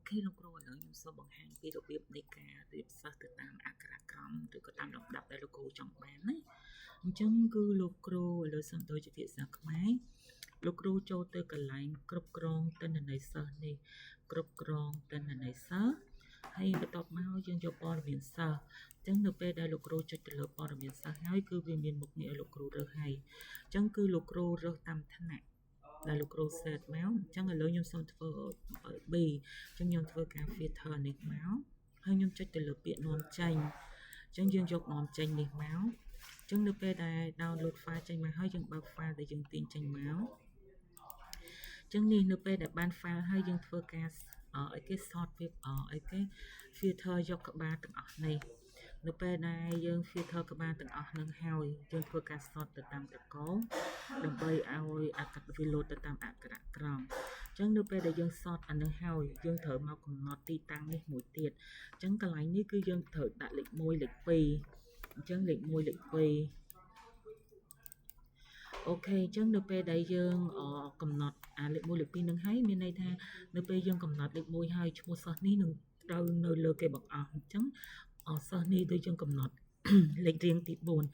ខេលោកគ្រូឥឡូវខ្ញុំសូមបង្ហាញពីរបៀបនៃការរៀបសិស្សទៅតាមអក្ខរក្រមឬក៏តាមលំដាប់ដែលលោកគ្រូចង់បានណាអញ្ចឹងគឺលោកគ្រូឥឡូវសំដៅជាភាសាខ្មែរលោកគ្រូចូលទៅកន្លែងគ្រប់គ្រងទិន្នន័យសិស្សនេះគ្រប់គ្រងទិន្នន័យសិស្សហើយបន្ទាប់មកយើងយកព័ត៌មានសិស្សអញ្ចឹងនៅពេលដែលលោកគ្រូចុចទៅលើព័ត៌មានសិស្សហើយគឺវាមានមុខងារឲ្យលោកគ្រូរើសហើយអញ្ចឹងគឺលោកគ្រូរើសតាមឋានៈដែលលោកគ្រូ set មកអញ្ចឹងឥឡូវខ្ញុំសូមធ្វើ B អញ្ចឹងខ្ញុំធ្វើការ filter នេះមកហើយខ្ញុំចុចទៅលើពាក្យនាំចេញអញ្ចឹងយើងយកនាំចេញនេះមកអញ្ចឹងនៅពេលដែល download file ចេញមកហើយយើងបើក file ដែលយើងទាញចេញមកអញ្ចឹងនេះនៅពេលដែលបាន file ហើយយើងធ្វើការឲ្យគេ sort វាឲ្យគេ filter យកក្បាលទាំងអស់នេះនៅពេលដែលយើង filter ក្បាលទាំងអស់នឹងហើយយើងធ្វើការ sort ទៅតាមតកដើម្បីឲ្យអក្ខរវា load ទៅតាមអក្ខរក្រមអញ្ចឹងនៅពេលដែលយើង sort អានឹងហើយយើងត្រូវមកកំណត់ទីតាំងនេះមួយទៀតអញ្ចឹងកន្លែងនេះគឺយើងត្រូវដាក់លេខ1លេខ2អញ្ចឹងលេខ1លេខ2អូខេអញ្ចឹងនៅពេលដែលយើងកំណត់លេខ1លេខ2នឹងហើយមានន័យថានៅពេលយើងកំណត់លេខ1ហើយឈ្មោះសិស្សនេះនឹងត្រូវនៅលើគេបង្អស់អញ្ចឹងសិស្សនេះដូចយើងកំណត់លេខរៀងទី4អញ្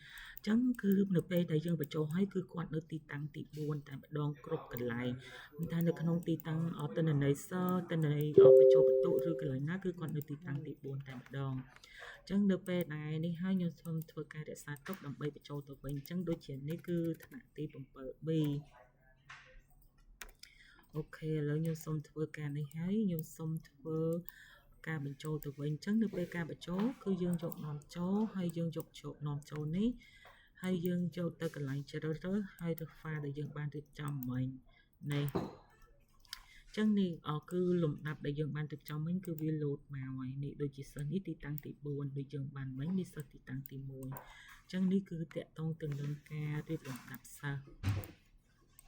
ចឹងគឺនៅពេលដែលយើងបញ្ចូលឲ្យគឺគាត់នៅទីតាំងទី4តែម្ដងគ្រប់កន្លែងមិនថានៅក្នុងទីតាំងទិន្នន័យសិស្សទិន្នន័យបញ្ចូលបន្ទុកឬកន្លែងណាគឺគាត់នៅទីតាំងទី4តែម្ដងអញ្ចឹងនៅពេលដែលនេះហើយខ្ញុំសូមធ្វើការរក្សាទុកដើម្បីបញ្ចូលទៅវិញអញ្ចឹងដូចជានេះគឺថ្នាក់ទី 7B អូខេឥឡូវខ្ញុំសូមធ្វើការនេះហើយខ្ញុំសូមធ្វើការបញ្ចូលទៅវិញអញ្ចឹងនៅពេលការបញ្ចូលគឺយើងយកនាំចូលហើយយើងយកនាំចូលនេះហើយយើងចូលទៅកន្លែងជ្រើសរើសហើយទៅ file ដែលយើងបានរៀបចំមិញនេះចឹងនេះគឺលំដាប់ដែលយើងបានរៀបចំមិញគឺវា load មកហើយនេះដូចជាសិស្សនេះទីតាំងទី4ដូចយើងបានមិញនេះសិស្សទីតាំងទី1ចឹងនេះគឺតកតងទៅនឹងការរៀបលំដាប់សិស្ស